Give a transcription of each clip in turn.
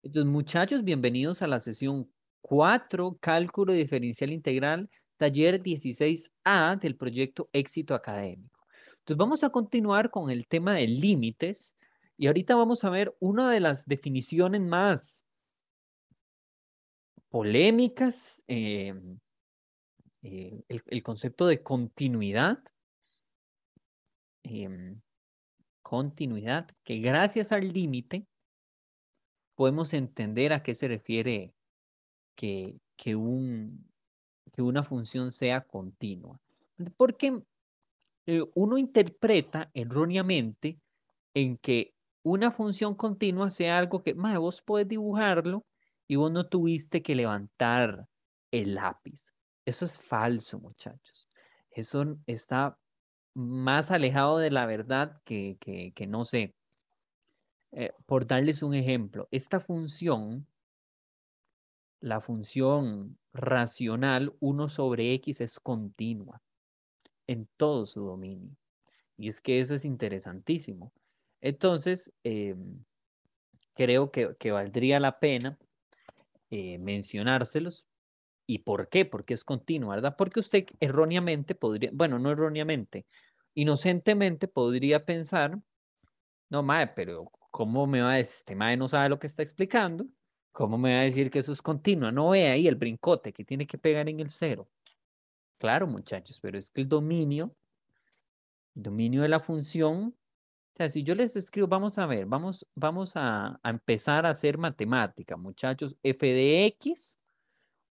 Entonces, muchachos, bienvenidos a la sesión 4, Cálculo Diferencial Integral, taller 16A del proyecto Éxito Académico. Entonces, vamos a continuar con el tema de límites y ahorita vamos a ver una de las definiciones más polémicas, el concepto de continuidad, em, continuidad, que gracias al límite podemos entender a qué se refiere que una función sea continua. Porque uno interpreta erróneamente en que una función continua sea algo que, mae, vos podés dibujarlo y vos no tuviste que levantar el lápiz. Eso es falso, muchachos. Eso está más alejado de la verdad que no sé. Por darles un ejemplo, esta función, la función racional 1/x es continua en todo su dominio. Y es que eso es interesantísimo. Entonces, creo que valdría la pena mencionárselos. ¿Y por qué? Porque es continuo, ¿verdad? Porque usted erróneamente podría, bueno, no erróneamente, inocentemente podría pensar, no, mae, pero ¿cómo me va a decir? Este mae no sabe lo que está explicando. ¿Cómo me va a decir que eso es continuo? No ve ahí el brincote que tiene que pegar en el cero. Claro, muchachos, pero es que el dominio de la función. O sea, si yo les escribo, vamos a ver, vamos a empezar a hacer matemática, muchachos. F de X,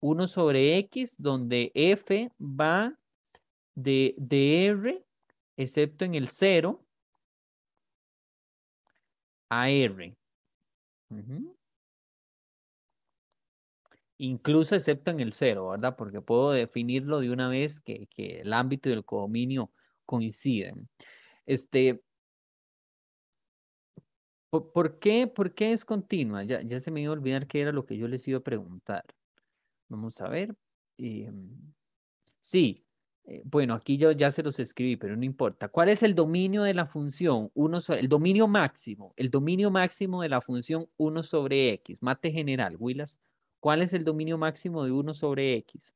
1/X, donde F va de R, excepto en el cero, a R. Ujú. Incluso excepto en el cero, ¿verdad? Porque puedo definirlo de una vez que el ámbito y el codominio coinciden. Este, ¿por qué es continua? Ya se me iba a olvidar qué era lo que yo les iba a preguntar. Vamos a ver. Sí, bueno, aquí yo ya se los escribí, pero no importa. ¿Cuál es el dominio de la función el dominio máximo de la función 1/X? Mate general, Willas. ¿Cuál es el dominio máximo de 1/X?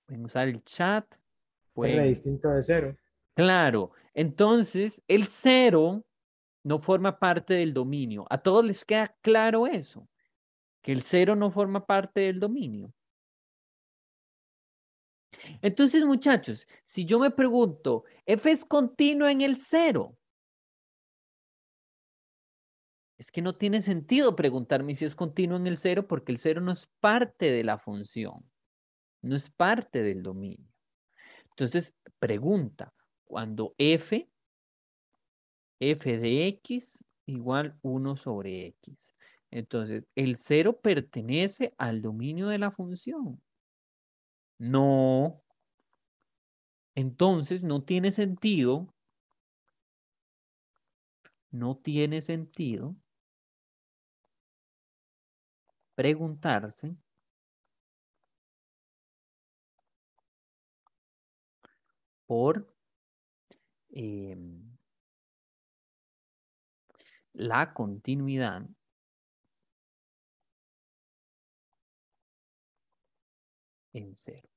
Pueden usar el chat, R pueden. distinto de cero. Claro, entonces el cero no forma parte del dominio. ¿A todos les queda claro eso? Que el cero no forma parte del dominio. Entonces, muchachos, si yo me pregunto, ¿f es continuo en el cero? Es que no tiene sentido preguntarme si es continuo en el cero porque el cero no es parte de la función, no es parte del dominio. Entonces, pregunta, cuando f de x igual 1/X. Entonces, ¿el cero pertenece al dominio de la función? No. Entonces, no tiene sentido preguntarse por em, la continuidad en cero.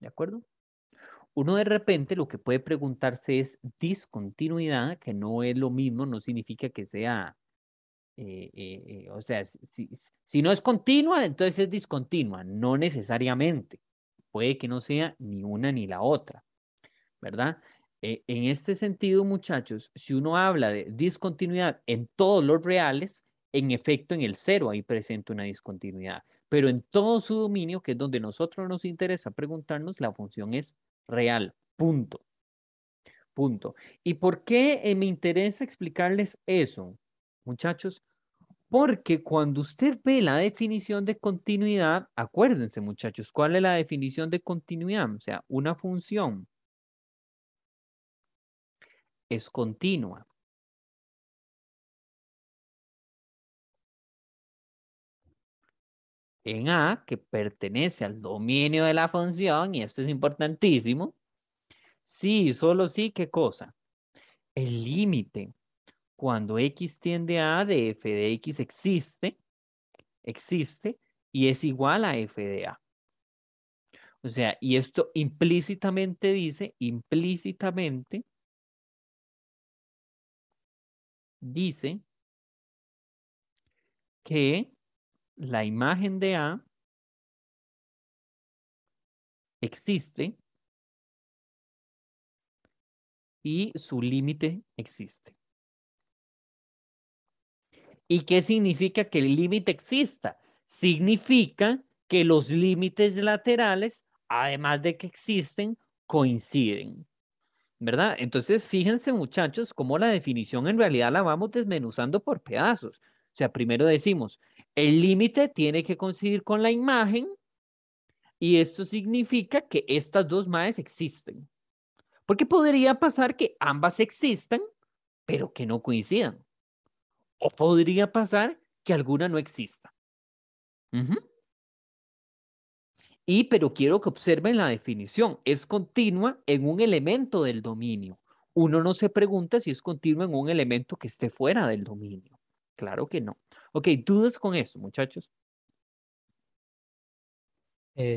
¿De acuerdo? Uno de repente lo que puede preguntarse es discontinuidad, que no es lo mismo, no significa que sea, o sea, si no es continua, entonces es discontinua, no necesariamente. Puede que no sea ni una ni la otra, ¿verdad? En este sentido, muchachos, si uno habla de discontinuidad en todos los reales, en efecto, en el cero ahí presenta una discontinuidad, pero en todo su dominio, que es donde nosotros nos interesa preguntarnos, la función es real, punto, punto. ¿Y por qué me interesa explicarles eso, muchachos? Porque cuando usted ve la definición de continuidad, acuérdense, muchachos, ¿cuál es la definición de continuidad? O sea, una función es continua en A, que pertenece al dominio de la función, y esto es importantísimo. Sí, solo sí, ¿qué cosa? El límite. cuando x tiende a de f de x existe y es igual a f de a. O sea, y esto implícitamente dice que la imagen de A existe y su límite existe. ¿Y qué significa que el límite exista? Significa que los límites laterales, además de que existen, coinciden. ¿Verdad? Entonces, fíjense, muchachos, cómo la definición en realidad la vamos desmenuzando por pedazos. O sea, primero decimos, el límite tiene que coincidir con la imagen y esto significa que estas dos maes existen. Porque podría pasar que ambas existan, pero que no coincidan. O podría pasar que alguna no exista. Ujú. Y, pero quiero que observen la definición. Es continua en un elemento del dominio. Uno no se pregunta si es continua en un elemento que esté fuera del dominio. Claro que no. Ok, dudas con eso, muchachos.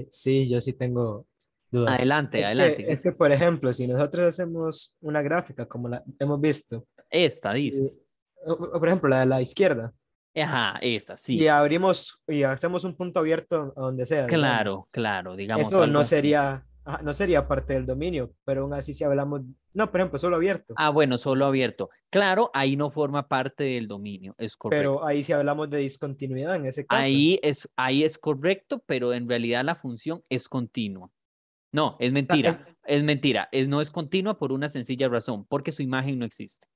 Sí, yo sí tengo dudas. Adelante, adelante, Es que, Cristian. por ejemplo, si nosotros hacemos una gráfica como la hemos visto, Esta y- dices. o por ejemplo, la de la izquierda, Ajá, esta, y sí. abrimos y hacemos un punto abierto a donde sea, digamos, Claro, claro, digamos eso algo no así. sería, ajá, no sería parte del dominio, pero aún así si hablamos, no, por ejemplo, solo abierto, Ah, bueno, solo abierto. Claro, ahí no forma parte del dominio, es correcto. pero ahí si hablamos de discontinuidad en ese caso. Ahí es correcto, pero en realidad la función es continua. No, Es, es mentira, no es continua por una sencilla razón, porque su imagen no existe.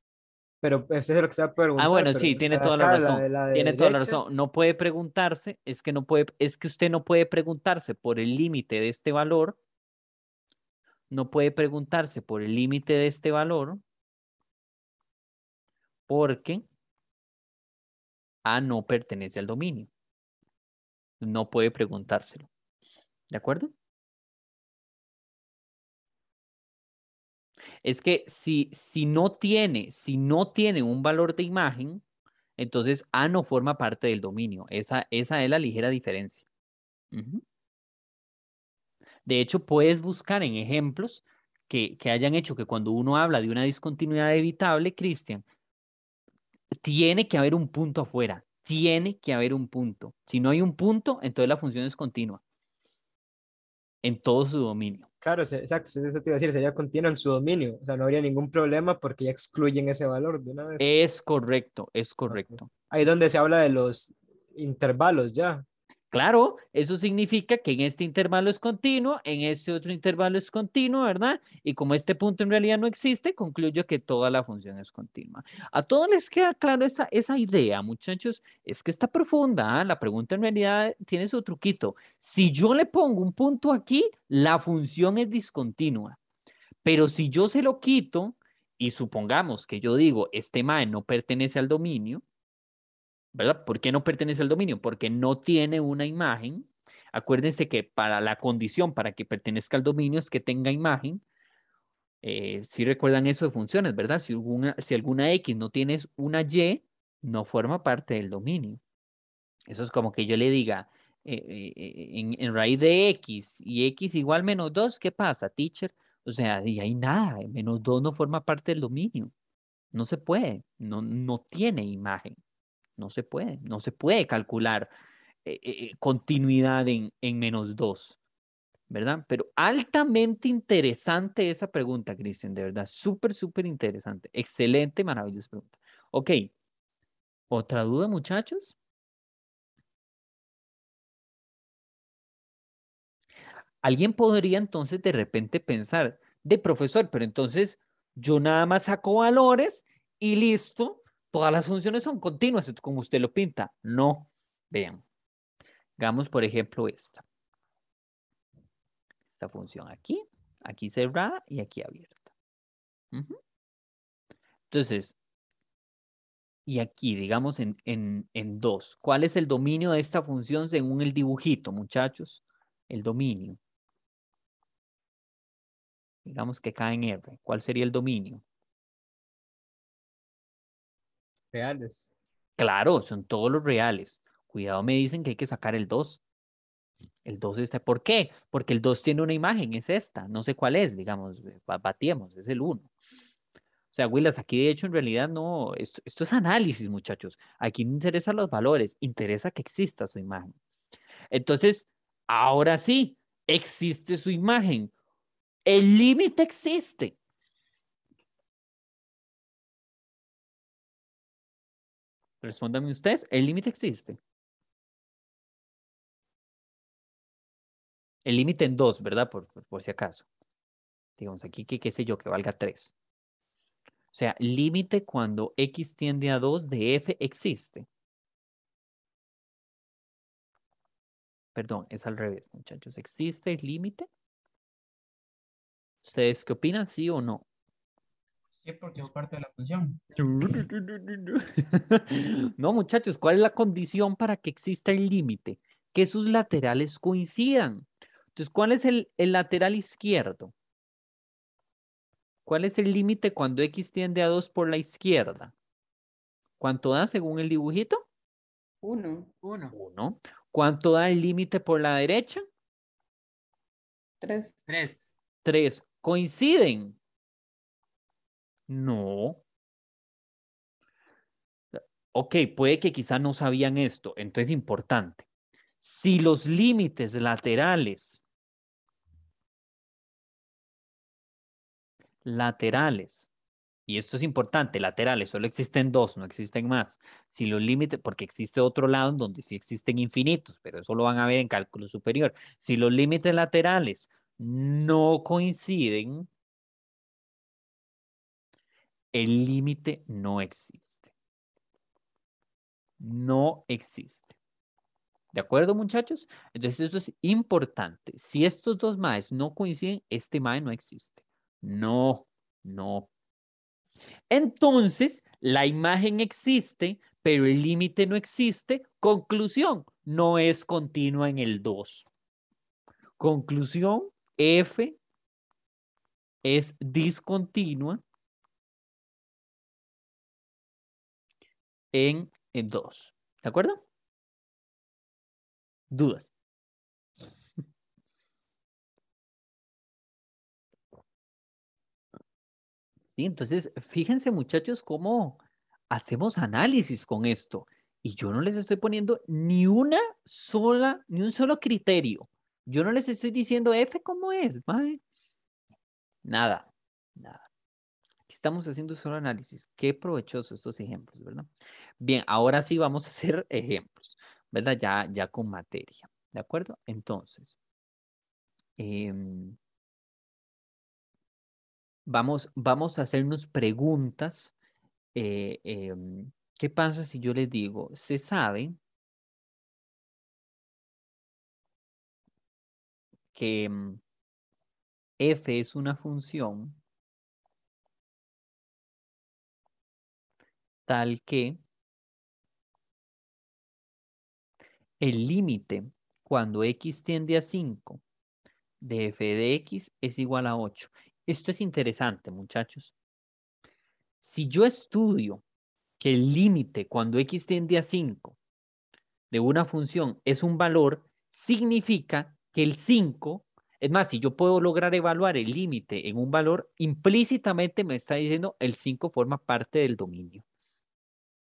pero eso es lo que se va a Ah, preguntar, bueno, pero sí, tiene la de toda la acá, razón, la de tiene toda la derecha, razón. No puede preguntarse, es que usted no puede preguntarse por el límite de este valor, no puede preguntarse por el límite de este valor, porque A no pertenece al dominio. No puede preguntárselo. ¿De acuerdo? Es que si no tiene un valor de imagen, entonces A no forma parte del dominio. Esa es la ligera diferencia. Ujú. De hecho, puedes buscar en ejemplos que hayan hecho que cuando uno habla de una discontinuidad evitable, Cristian, tiene que haber un punto afuera. Tiene que haber un punto. Si no hay un punto, entonces la función es continua en todo su dominio. claro, exacto, eso te iba a decir, sería continua en su dominio, o sea, no habría ningún problema porque ya excluyen ese valor de una vez. Es correcto, es Ok. correcto. Ahí donde se habla de los intervalos ya, Claro, eso significa que en este intervalo es continuo, en este otro intervalo es continuo, ¿verdad? Y como este punto en realidad no existe, concluyo que toda la función es continua. ¿A todos les queda claro esa idea, muchachos? Es que está profunda, ¿ah? La pregunta en realidad tiene su truquito. Si yo le pongo un punto aquí, la función es discontinua. Pero si yo se lo quito y supongamos que yo digo, este mae no pertenece al dominio, ¿verdad? ¿Por qué no pertenece al dominio? Porque no tiene una imagen. Acuérdense que para la condición para que pertenezca al dominio es que tenga imagen. Si recuerdan eso de funciones, ¿verdad? Si alguna X no tienes una Y, no forma parte del dominio. Eso es como que yo le diga, en raíz de X y X igual -2, ¿qué pasa, teacher? O sea, y ahí nada, -2 no forma parte del dominio. No se puede, no tiene imagen. No se puede calcular continuidad en -2, ¿verdad? Pero altamente interesante esa pregunta, Cristian, de verdad, súper, súper interesante. Excelente, maravillosa pregunta. Ok, ¿otra duda, muchachos? Alguien podría entonces de repente pensar, de profesor, pero entonces yo nada más saco valores y listo, todas las funciones son continuas, como usted lo pinta. No, vean, hagamos por ejemplo esta función aquí cerrada y aquí abierta. Ujú. Entonces, y aquí, digamos en 2. ¿Cuál es el dominio de esta función según el dibujito, muchachos? El dominio. Digamos que cae en R. ¿Cuál sería el dominio? reales. Claro, son todos los reales. Cuidado, me dicen que hay que sacar el 2. El 2 está. ¿Por qué? Porque el 2 tiene una imagen, es esta. No sé cuál es, digamos, batiemos, es el 1. O sea, Willas, aquí de hecho en realidad no, esto es análisis, muchachos. Aquí no interesan los valores, interesa que exista su imagen. Entonces, ahora sí, existe su imagen. El límite existe. Respóndame ustedes, el límite existe. El límite en 2, ¿verdad? Por si acaso. Digamos aquí que, qué sé yo, que valga 3. O sea, límite cuando x tiende a 2 de f existe. Perdón, es al revés, muchachos. ¿Existe el límite? ¿Ustedes qué opinan? ¿Sí o no? Sí, porque es parte de la función. No, muchachos, ¿cuál es la condición para que exista el límite? Que sus laterales coincidan. Entonces, ¿cuál es el lateral izquierdo? ¿Cuál es el límite cuando x tiende a 2 por la izquierda? ¿Cuánto da según el dibujito? 1, 1. ¿Cuánto da el límite por la derecha? 3. 3. 3. ¿Coinciden? No. Ok, puede que quizá no sabían esto, entonces importante. Si los límites laterales, y esto es importante, laterales, solo existen dos, no existen más. Si los límites, porque existe otro lado en donde sí existen infinitos, pero eso lo van a ver en cálculo superior. Si los límites laterales no coinciden, el límite no existe. No existe. ¿De acuerdo, muchachos? Entonces, esto es importante. Si estos dos maes no coinciden, este mae no existe. No, no. Entonces, la imagen existe, pero el límite no existe. Conclusión, no es continua en el 2. Conclusión, F es discontinua en el 2. ¿De acuerdo? ¿Dudas? Sí, entonces, fíjense muchachos cómo hacemos análisis con esto. Y yo no les estoy poniendo ni un solo criterio. Yo no les estoy diciendo F cómo es, ¿vale? Nada, nada. Aquí estamos haciendo solo análisis. Qué provechosos estos ejemplos, ¿verdad? Bien, ahora sí vamos a hacer ejemplos, ¿verdad? Ya con materia, ¿de acuerdo? Entonces, em, vamos a hacernos preguntas. ¿Qué pasa si yo les digo, se sabe que f es una función tal que el límite cuando x tiende a 5 de f de x es igual a 8? Esto es interesante, muchachos. Si yo estudio que el límite cuando x tiende a 5 de una función es un valor, significa que el 5, es más, si yo puedo lograr evaluar el límite en un valor, implícitamente me está diciendo el 5 forma parte del dominio.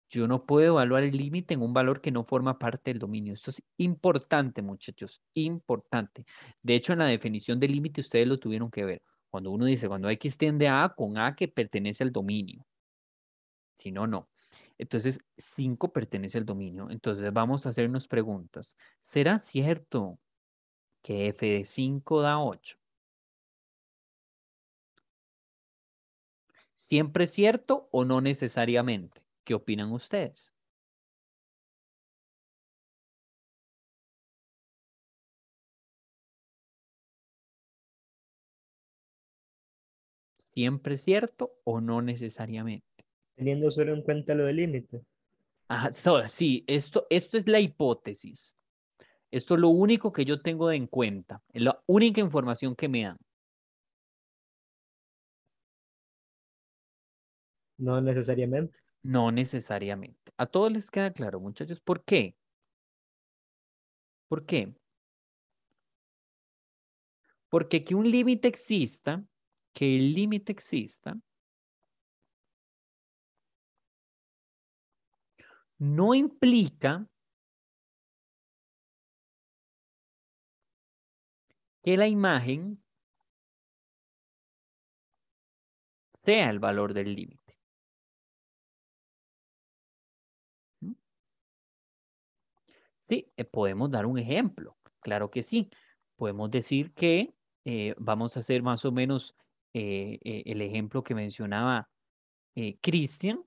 Yo no puedo evaluar el límite en un valor que no forma parte del dominio. Esto es importante, muchachos, importante. De hecho, en la definición de límite ustedes lo tuvieron que ver. Cuando uno dice, cuando x tiende a con a que pertenece al dominio. Si no, no. Entonces, 5 pertenece al dominio. Entonces, vamos a hacernos preguntas. ¿Será cierto que f de 5 da 8? ¿Siempre es cierto o no necesariamente? ¿Qué opinan ustedes? ¿Siempre es cierto o no necesariamente? Teniendo solo en cuenta lo del límite. Ajá, sí, esto es la hipótesis. Esto es lo único que yo tengo en cuenta. Es la única información que me dan. No necesariamente. No necesariamente. A todos les queda claro, muchachos. ¿Por qué? ¿Por qué? Porque que un límite exista, que el límite exista, no implica que la imagen sea el valor del límite. ¿Mm? Sí, podemos dar un ejemplo, claro que sí. Podemos decir que vamos a hacer más o menos el ejemplo que mencionaba Cristian,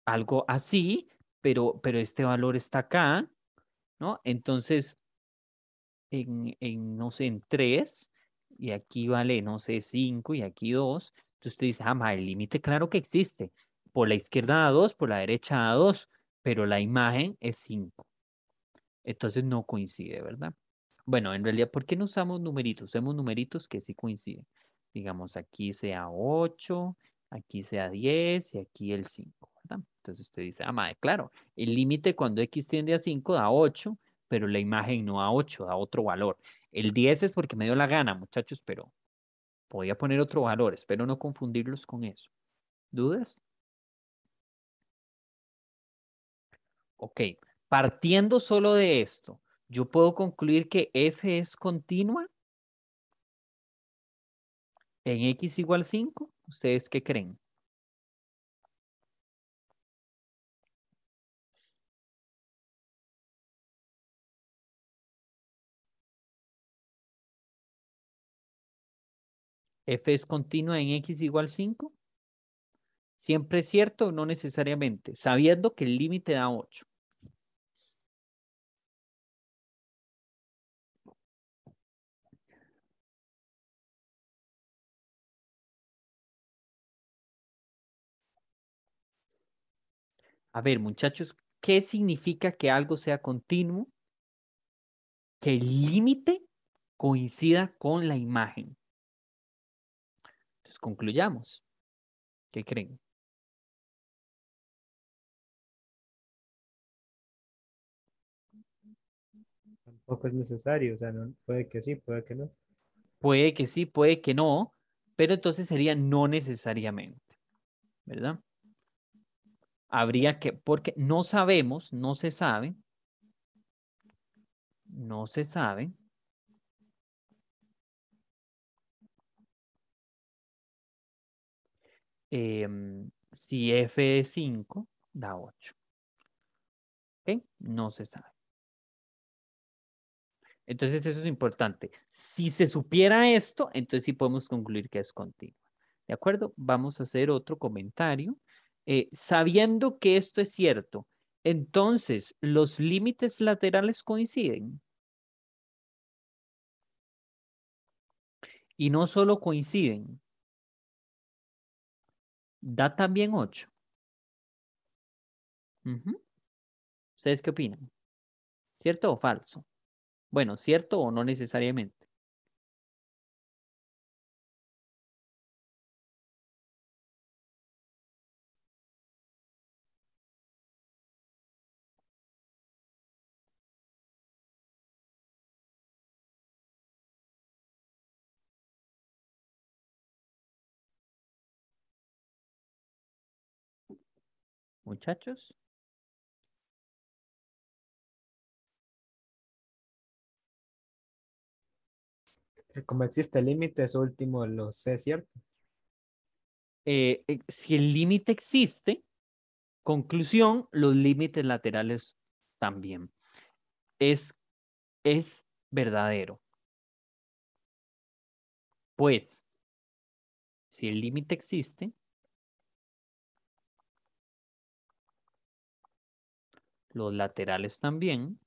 algo así, pero este valor está acá, ¿no? Entonces, no sé, en 3 y aquí vale, no sé, 5 y aquí 2. Entonces tú dices, el límite claro que existe. Por la izquierda a 2, por la derecha a 2, pero la imagen es 5. Entonces no coincide, ¿verdad? Bueno, en realidad, ¿por qué no usamos numeritos? Usamos numeritos que sí coinciden. Digamos, aquí sea 8, aquí sea 10 y aquí el 5, ¿verdad? Entonces usted dice, claro, el límite cuando x tiende a 5 da 8, pero la imagen no da 8, da otro valor. El 10 es porque me dio la gana, muchachos, pero podía poner otro valor. Espero no confundirlos con eso. ¿Dudas? Ok, partiendo solo de esto, yo puedo concluir que f es continua en x igual 5. ¿Ustedes qué creen? ¿F es continua en x igual 5? ¿Siempre es cierto o no necesariamente? Sabiendo que el límite da 8. A ver, muchachos, ¿qué significa que algo sea continuo? Que el límite coincida con la imagen. Entonces, concluyamos. ¿Qué creen? Tampoco es necesario, o sea, puede que sí, puede que no. Puede que sí, puede que no, pero entonces sería no necesariamente, ¿verdad? Habría que, porque no sabemos, no se sabe, no se sabe si f es 5 da 8. ¿Ok? No se sabe. Entonces eso es importante. Si se supiera esto, entonces sí podemos concluir que es continua. ¿De acuerdo? Vamos a hacer otro comentario. Sabiendo que esto es cierto, entonces los límites laterales coinciden. Y no solo coinciden, da también 8. Ujú. ¿Ustedes qué opinan? ¿Cierto o falso? Bueno, cierto o no necesariamente. Muchachos. Como existe el límite, eso último lo sé, ¿cierto? Si el límite existe, conclusión, los límites laterales también. Es, es verdadero. Pues, si el límite existe, los laterales también.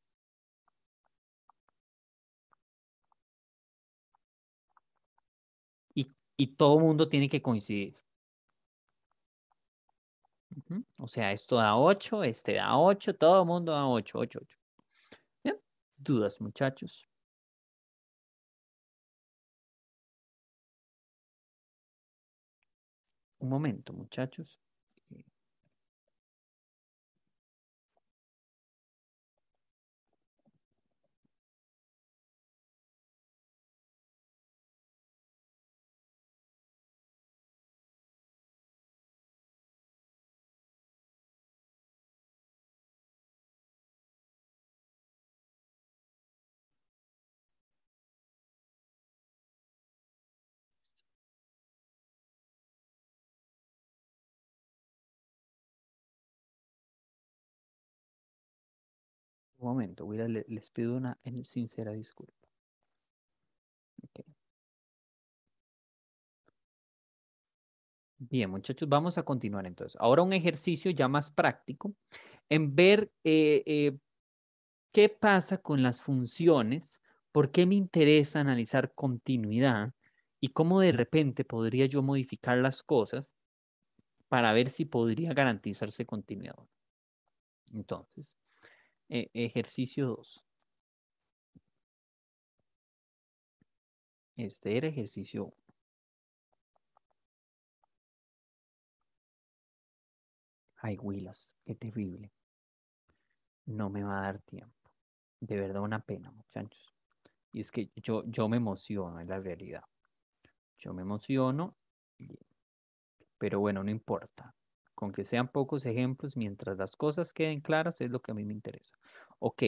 Y todo mundo tiene que coincidir. Ujú. O sea, esto da 8, este da 8, todo el mundo da 8, 8, 8. Bien. ¿Dudas, muchachos? Un momento, muchachos. Un momento, les pido una sincera disculpa. Ok. Bien, muchachos, vamos a continuar entonces. Ahora un ejercicio ya más práctico en ver qué pasa con las funciones, por qué me interesa analizar continuidad y cómo de repente podría yo modificar las cosas para ver si podría garantizarse continuidad. Entonces, ejercicio 2. Este era ejercicio 1. Ay, Willas, qué terrible. No me va a dar tiempo. De verdad, una pena, muchachos. Y es que yo me emociono, en la realidad. Yo me emociono, pero bueno, no importa. Con que sean pocos ejemplos, mientras las cosas queden claras, es lo que a mí me interesa. Ok,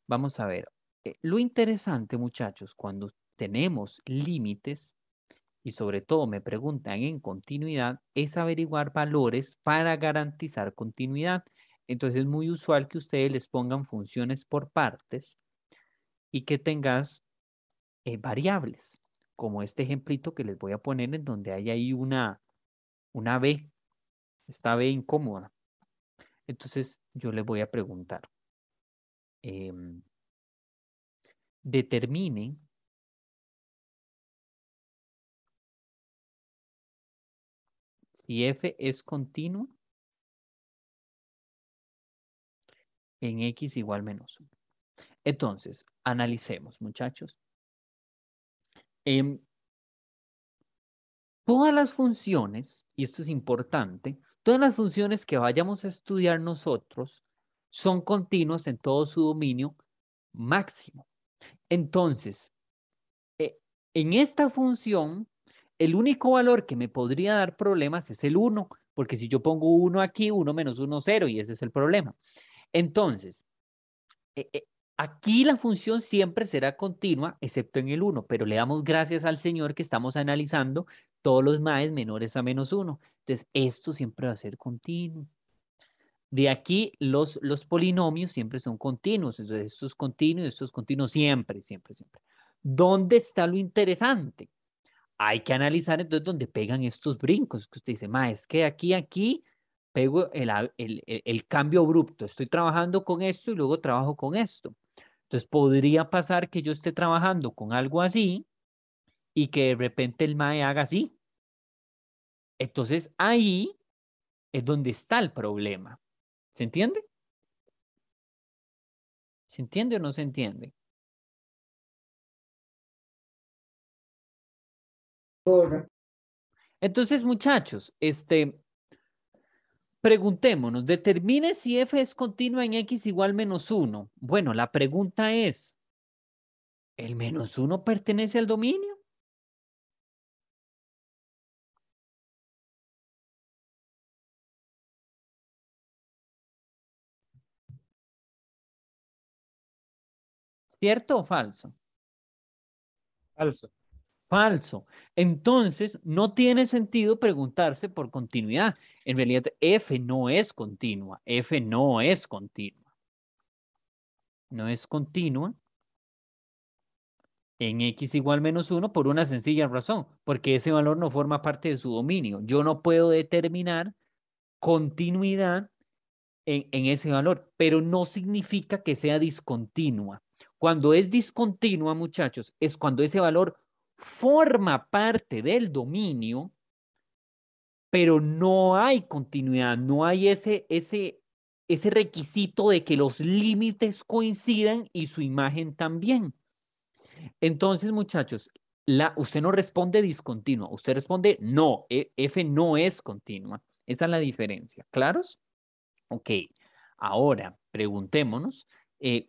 vamos a ver. Lo interesante, muchachos, cuando tenemos límites, y sobre todo me preguntan en continuidad, es averiguar valores para garantizar continuidad. Entonces es muy usual que ustedes les pongan funciones por partes y que tengas variables, como este ejemplito que les voy a poner en donde hay ahí una B, esta B incómoda. Entonces yo les voy a preguntar, em, determine si f es continuo en x igual menos 1. Entonces, analicemos, muchachos. Todas las funciones, y esto es importante, todas las funciones que vayamos a estudiar nosotros son continuas en todo su dominio máximo. Entonces, en esta función, el único valor que me podría dar problemas es el 1, porque si yo pongo 1 aquí, 1 menos 1, 0, y ese es el problema. Entonces, aquí la función siempre será continua, excepto en el 1, pero le damos gracias al Señor que estamos analizando todos los maes menores a menos 1. Entonces, esto siempre va a ser continuo. De aquí, los polinomios siempre son continuos. Entonces, esto es continuo siempre, siempre, siempre. ¿Dónde está lo interesante? Hay que analizar entonces dónde pegan estos brincos. Que usted dice, ma, es que aquí pego el cambio abrupto. Estoy trabajando con esto y luego trabajo con esto. Entonces podría pasar que yo esté trabajando con algo así y que de repente el mae haga así. Entonces ahí es donde está el problema. ¿Se entiende? ¿Se entiende o no se entiende? Correcto. Entonces, muchachos, preguntémonos, determine si f es continua en x igual menos 1. Bueno, la pregunta es, ¿el menos 1 pertenece al dominio? ¿Cierto o falso? Falso. Falso. Entonces, no tiene sentido preguntarse por continuidad. En realidad, f no es continua. F no es continua. No es continua en x igual menos 1 por una sencilla razón, porque ese valor no forma parte de su dominio. Yo no puedo determinar continuidad en ese valor, pero no significa que sea discontinua. Cuando es discontinua, muchachos, es cuando ese valor forma parte del dominio, pero no hay continuidad, no hay ese requisito de que los límites coincidan y su imagen también. Entonces, muchachos, usted no responde discontinua, usted responde no, F no es continua. Esa es la diferencia. ¿Claros? Ok, ahora preguntémonos,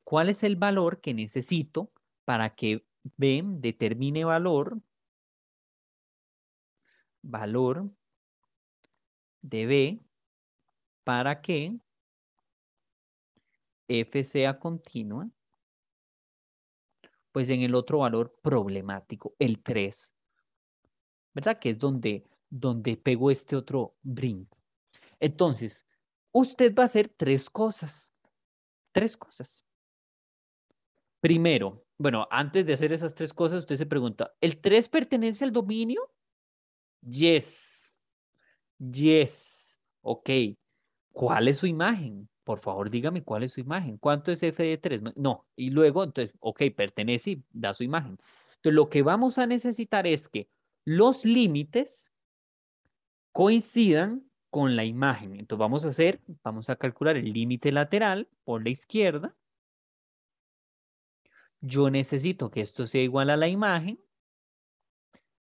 ¿cuál es el valor que necesito para que B determine valor de B para que F sea continua? Pues en el otro valor problemático, el 3, ¿verdad? Que es donde pego este otro brinco. Entonces, usted va a hacer tres cosas. Tres cosas. Primero, bueno, antes de hacer esas tres cosas, usted se pregunta, ¿el 3 pertenece al dominio? Yes. Yes. Ok. ¿Cuál es su imagen? Por favor, dígame cuál es su imagen. ¿Cuánto es f de 3? No. Y luego, entonces, ok, pertenece y da su imagen. Entonces, lo que vamos a necesitar es que los límites coincidan con la imagen. Entonces, vamos a calcular el límite lateral por la izquierda. Yo necesito que esto sea igual a la imagen,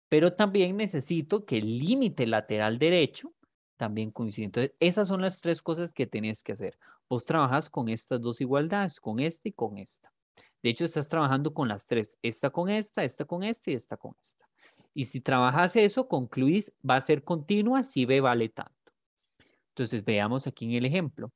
pero también necesito que el límite lateral derecho también coincida. Entonces, esas son las tres cosas que tienes que hacer. Vos trabajas con estas dos igualdades, con esta y con esta. De hecho, estás trabajando con las tres, esta con esta con esta y esta con esta. Y si trabajas eso, concluís, va a ser continua si B vale tanto. Entonces, veamos aquí en el ejemplo.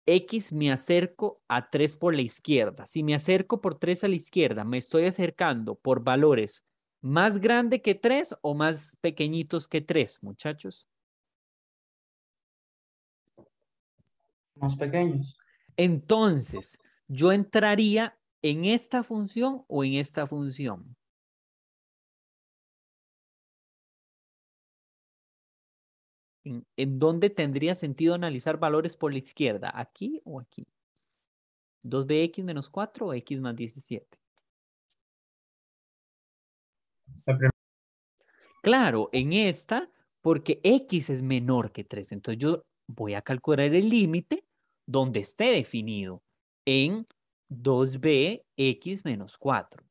X me acerco a 3 por la izquierda. Si me acerco por 3 a la izquierda, me estoy acercando por valores más grande que 3 o más pequeñitos que 3, muchachos. Más pequeños. Entonces, yo entraría en esta función o en esta función. ¿En dónde tendría sentido analizar valores por la izquierda? ¿Aquí o aquí? 2bx menos 4 o x más 17. La prim- Claro, en esta, porque x es menor que 3. Entonces yo voy a calcular el límite donde esté definido en 2bx menos 4.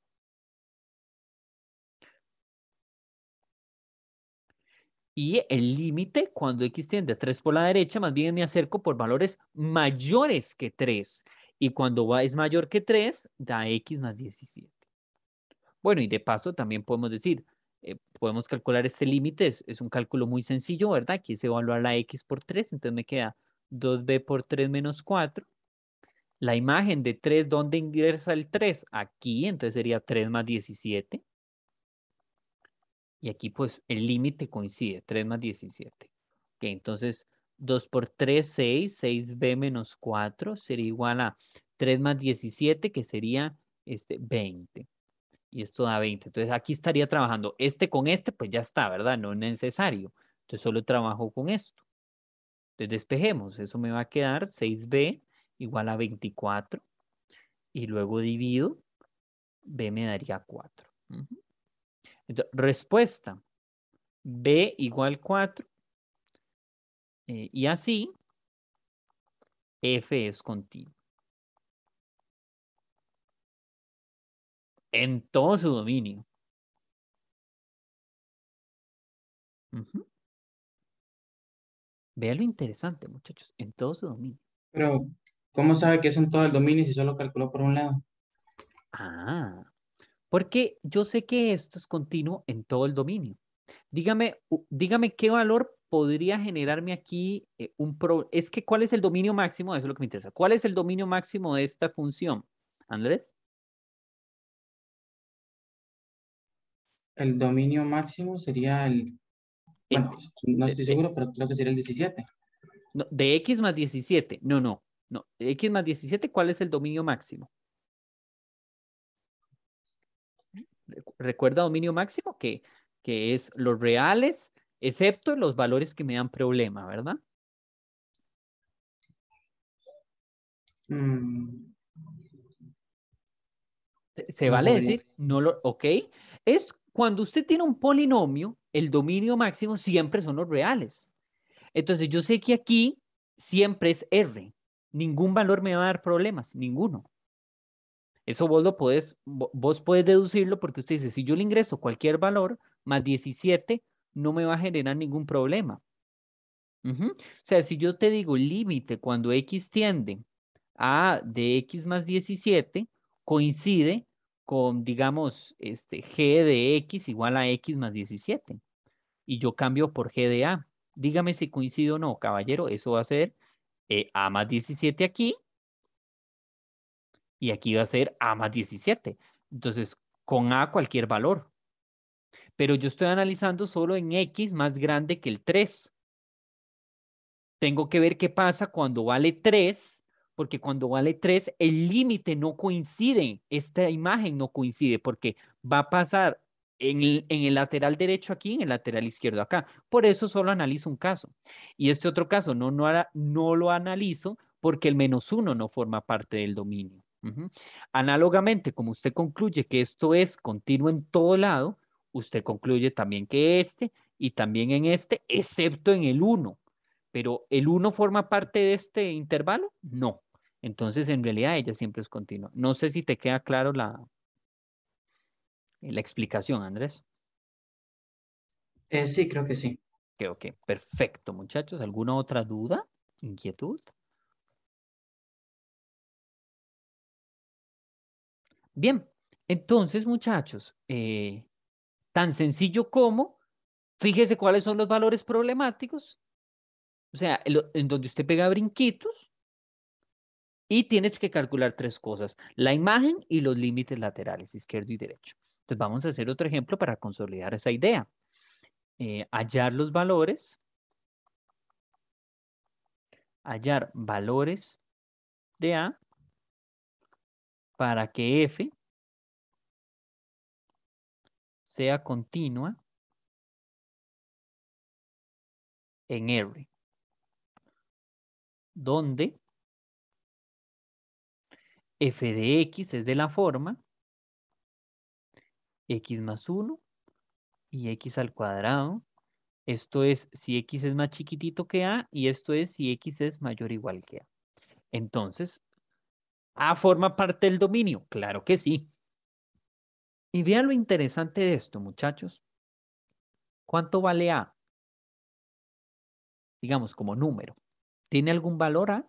Y el límite, cuando x tiende a 3 por la derecha, más bien me acerco por valores mayores que 3. Y cuando es mayor que 3, da x más 17. Bueno, y de paso también podemos decir, podemos calcular este límite, es un cálculo muy sencillo, ¿verdad? Aquí se evalúa la x por 3, entonces me queda 2b por 3 menos 4. La imagen de 3, ¿dónde ingresa el 3? Aquí, entonces sería 3 más 17. Y aquí pues el límite coincide, 3 más 17. Ok, entonces 2 por 3, 6, 6b menos 4 sería igual a 3 más 17, que sería 20. Y esto da 20. Entonces aquí estaría trabajando este con este, pues ya está, ¿verdad? No es necesario. Entonces solo trabajo con esto. Entonces despejemos. Eso me va a quedar 6b igual a 24. Y luego divido, b me daría 4. Entonces, respuesta, b igual 4. Y así, f es continuo. En todo su dominio. Vea lo interesante, muchachos. En todo su dominio. Pero, ¿cómo sabe que es en todo el dominio si solo calculó por un lado? Ah, porque yo sé que esto es continuo en todo el dominio. Dígame qué valor podría generarme aquí Es que, ¿cuál es el dominio máximo? Eso es lo que me interesa. ¿Cuál es el dominio máximo de esta función, Andrés? El dominio máximo sería el, bueno, Este. no De, estoy de- seguro, pero creo que sería el 17. no, de x más 17. No, no, no. De x más 17, ¿cuál es el dominio máximo? Recuerda dominio máximo que es los reales, excepto los valores que me dan problema, ¿verdad? Mm, Se no vale sabría. decir, no lo, ok. Es cuando usted tiene un polinomio, el dominio máximo siempre son los reales. Entonces yo sé que aquí siempre es R. Ningún valor me va a dar problemas, ninguno. Eso vos lo podés, vos podés deducirlo porque usted dice, si yo le ingreso cualquier valor más 17, no me va a generar ningún problema. O sea, si yo te digo límite cuando x tiende a de x más 17, coincide con, digamos, g de x igual a x más 17. Y yo cambio por g de a. Dígame si coincide o no, caballero. Eso va a ser a más 17 aquí y aquí va a ser a más 17. Entonces, con a cualquier valor. Pero yo estoy analizando solo en x más grande que el 3. Tengo que ver qué pasa cuando vale 3 porque cuando vale 3, el límite no coincide, esta imagen no coincide, porque va a pasar en el lateral derecho aquí, en el lateral izquierdo acá. Por eso solo analizo un caso. Y este otro caso no lo analizo porque el -1 no forma parte del dominio. Análogamente, como usted concluye que esto es continuo en todo lado, usted concluye también que este y también en este, excepto en el 1. Pero ¿el 1 forma parte de este intervalo? No. Entonces, en realidad, ella siempre es continua. No sé si te queda claro la explicación, Andrés. Sí, creo que sí. Ok, perfecto, muchachos. ¿Alguna otra duda? ¿Inquietud? Bien, entonces, muchachos, tan sencillo como, fíjese cuáles son los valores problemáticos, o sea, en donde usted pega brinquitos y tienes que calcular 3 cosas, la imagen y los límites laterales, izquierdo y derecho. Entonces, vamos a hacer otro ejemplo para consolidar esa idea. Hallar valores de A para que F sea continua en R, donde F de X es de la forma X más 1 y X al cuadrado. Esto es si X es más chiquitito que A y esto es si X es mayor o igual que A. Entonces, ¿A forma parte del dominio? Claro que sí. Y vean lo interesante de esto, muchachos. ¿Cuánto vale A? Digamos, como número. ¿Tiene algún valor A?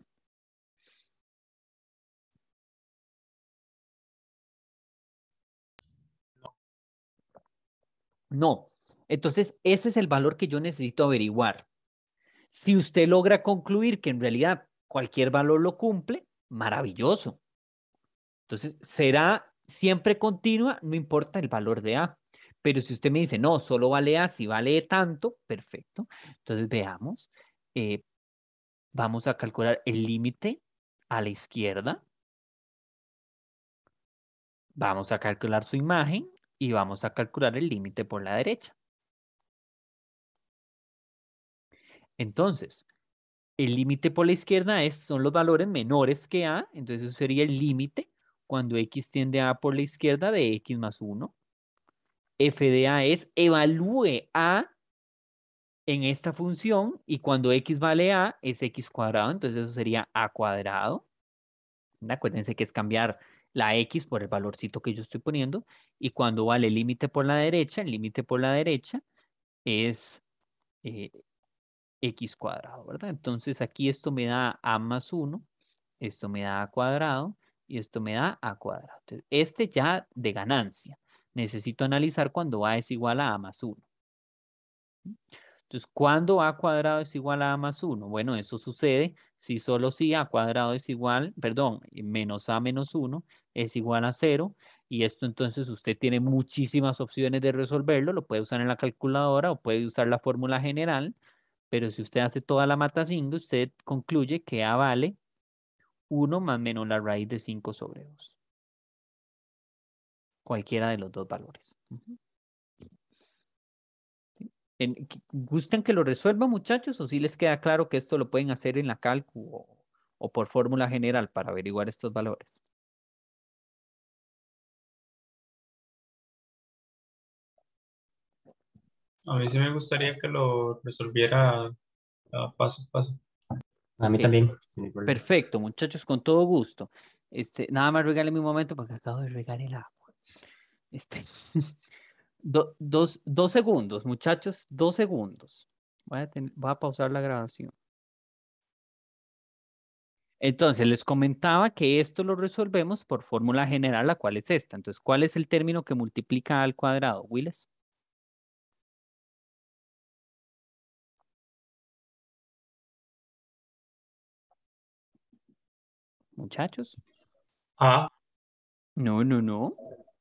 No. Entonces, ese es el valor que yo necesito averiguar. Si usted logra concluir que en realidad cualquier valor lo cumple, maravilloso. Entonces, será siempre continua, no importa el valor de A. Pero si usted me dice, no, solo vale A si vale tanto, perfecto. Entonces, veamos. eh, Vamos a calcular el límite a la izquierda. Vamos a calcular su imagen y vamos a calcular el límite por la derecha. Entonces, el límite por la izquierda son los valores menores que A. Entonces, eso sería el límite cuando X tiende a A por la izquierda de X más 1. F de A es evalúe A en esta función y cuando X vale A es X cuadrado. Entonces, eso sería A cuadrado. Acuérdense que es cambiar la X por el valorcito que yo estoy poniendo. Y cuando vale el límite por la derecha, el límite por la derecha es eh, X cuadrado, ¿verdad? Entonces aquí esto me da A más 1, esto me da A cuadrado y esto me da A cuadrado. Entonces, este ya de ganancia. Necesito analizar cuando A es igual a A más 1. Entonces, ¿cuándo A cuadrado es igual a A más 1? Bueno, eso sucede si solo si A cuadrado es igual, perdón, menos A menos 1 es igual a 0. Y esto entonces usted tiene muchísimas opciones de resolverlo. Lo puede usar en la calculadora o puede usar la fórmula general. Pero si usted hace toda la matacinga, usted concluye que A vale 1 más menos la raíz de 5 sobre 2. Cualquiera de los dos valores. ¿Gustan que lo resuelvan, muchachos? ¿O si les queda claro que esto lo pueden hacer en la cálculo o por fórmula general para averiguar estos valores? A mí sí me gustaría que lo resolviera paso a paso. A mí Ok, también, sin problema. perfecto, muchachos, con todo gusto. Nada más regálenme un momento porque acabo de regar el agua. Este, 2 segundos, muchachos, 2 segundos. Voy a pausar la grabación. Entonces, les comentaba que esto lo resolvemos por fórmula general, la cual es esta. Entonces, ¿cuál es el término que multiplica al cuadrado, Willis? Muchachos. A No, no, no.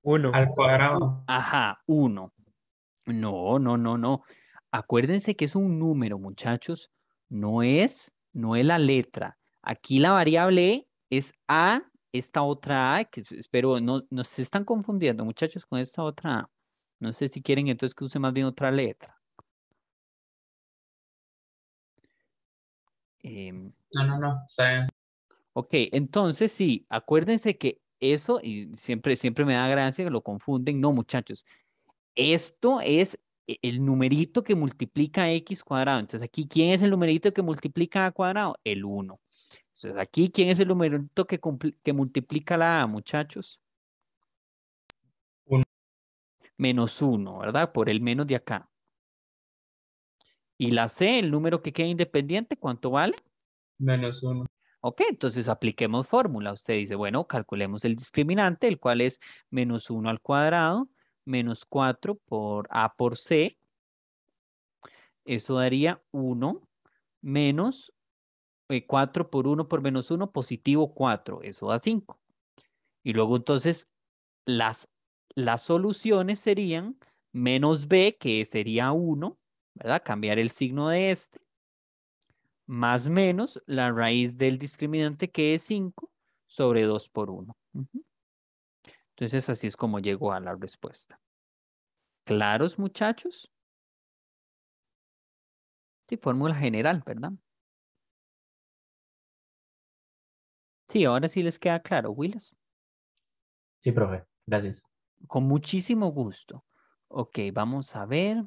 1. al cuadrado. Ajá, 1. No, no, no, no. Acuérdense que es un número, muchachos. No es la letra. Aquí la variable es A, esta otra A, que espero no se están confundiendo, muchachos, con esta otra A. No sé si quieren entonces que use más bien otra letra. No, está bien. Ok, entonces sí, acuérdense que eso, y siempre me da gracia que lo confunden. No, muchachos, esto es el numerito que multiplica x cuadrado. Entonces aquí, ¿quién es el numerito que multiplica a cuadrado? El 1. Entonces aquí, ¿quién es el numerito que multiplica la a, muchachos? Uno. Menos 1, ¿verdad? Por el menos de acá. Y la c, el número que queda independiente, ¿cuánto vale? -1. Ok, entonces apliquemos fórmula. Usted dice, bueno, calculemos el discriminante, el cual es menos 1 al cuadrado, menos 4 por a por c. Eso daría 1 menos 4 por 1 por menos 1, positivo 4. Eso da 5. Y luego entonces las, las soluciones serían menos b, que sería 1, ¿verdad? Cambiar el signo de este, más menos la raíz del discriminante, que es 5, sobre 2 por 1. Entonces así es como llegó a la respuesta. ¿Claros, muchachos? Sí, fórmula general, ¿verdad? Sí, ahora sí les queda claro, Willis. Sí, profe, gracias. Con muchísimo gusto. Ok, vamos a ver.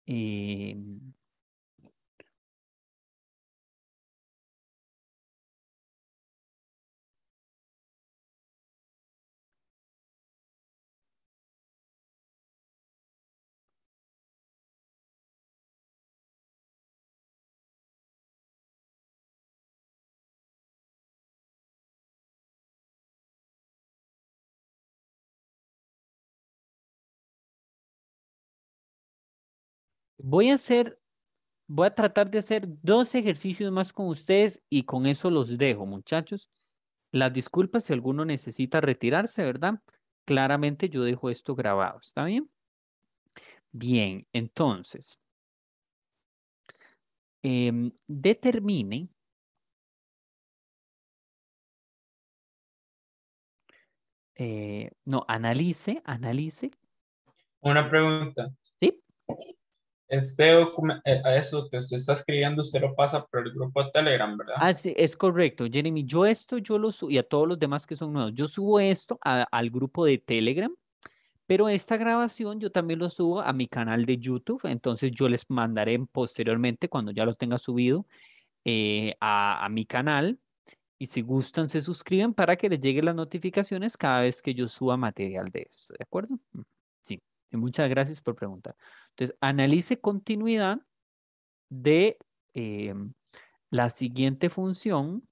eh, voy a hacer, voy a tratar de hacer 2 ejercicios más con ustedes y con eso los dejo, muchachos. Las disculpas si alguno necesita retirarse, ¿verdad? Claramente yo dejo esto grabado, ¿está bien? Bien, entonces, determine, no, analice, Una pregunta. ¿sí? Este documento, eso que usted está escribiendo, usted lo pasa por el grupo de Telegram, ¿verdad? Ah, sí, es correcto, Jeremy. Yo lo subo, y a todos los demás que son nuevos, yo subo esto al grupo de Telegram, pero esta grabación yo también lo subo a mi canal de YouTube, entonces yo les mandaré posteriormente, cuando ya lo tenga subido, a mi canal, y si gustan se suscriben para que les lleguen las notificaciones cada vez que yo suba material de esto, ¿de acuerdo? Sí, y muchas gracias por preguntar. Entonces, analice continuidad de la siguiente función.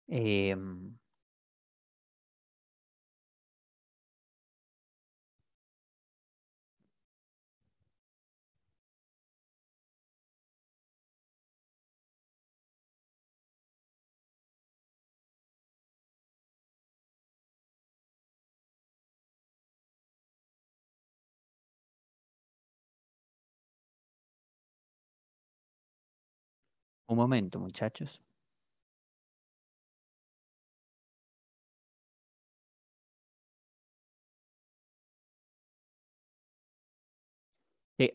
em, un momento, muchachos.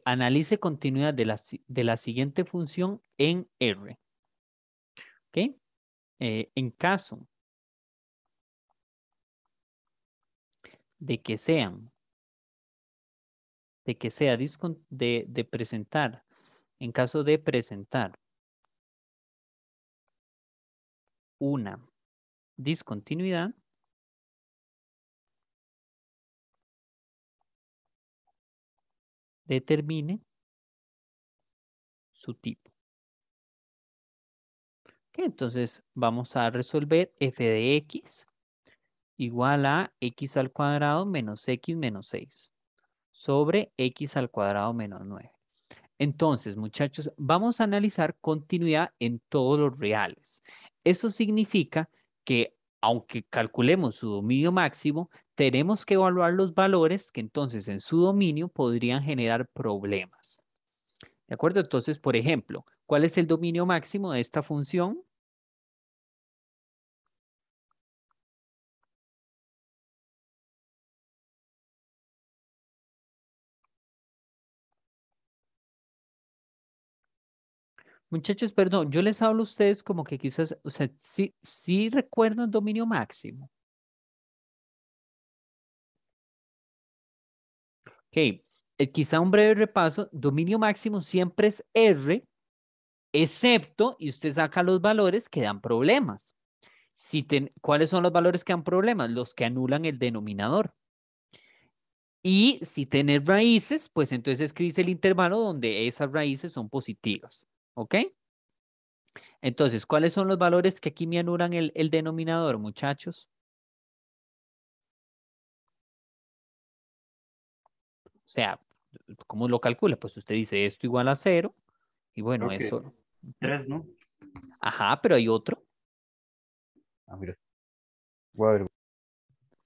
Analice continuidad de la siguiente función en R. ¿Ok? En caso de que sean, de que sea de presentar, en caso de presentar una discontinuidad, determine su tipo. ¿Ok? Entonces vamos a resolver f de x igual a x al cuadrado menos x menos 6 sobre x al cuadrado menos 9. Entonces, muchachos, vamos a analizar continuidad en todos los reales. Eso significa que aunque calculemos su dominio máximo, tenemos que evaluar los valores que entonces en su dominio podrían generar problemas. ¿De acuerdo? Entonces, por ejemplo, ¿cuál es el dominio máximo de esta función? Muchachos, perdón, yo les hablo a ustedes como que quizás, o sea, sí recuerdan dominio máximo. Ok, quizá un breve repaso, dominio máximo siempre es R, excepto, y usted saca los valores que dan problemas. ¿Cuáles son los valores que dan problemas? Los que anulan el denominador. Y si tener raíces, pues entonces escribes el intervalo donde esas raíces son positivas. ¿Ok? Entonces, ¿cuáles son los valores que aquí me anulan el denominador, muchachos? O sea, ¿cómo lo calcula? Pues usted dice esto igual a 0 y bueno, Creo que eso. 3, ¿no? Ajá, pero hay otro. Ah, mira. Voy a ver.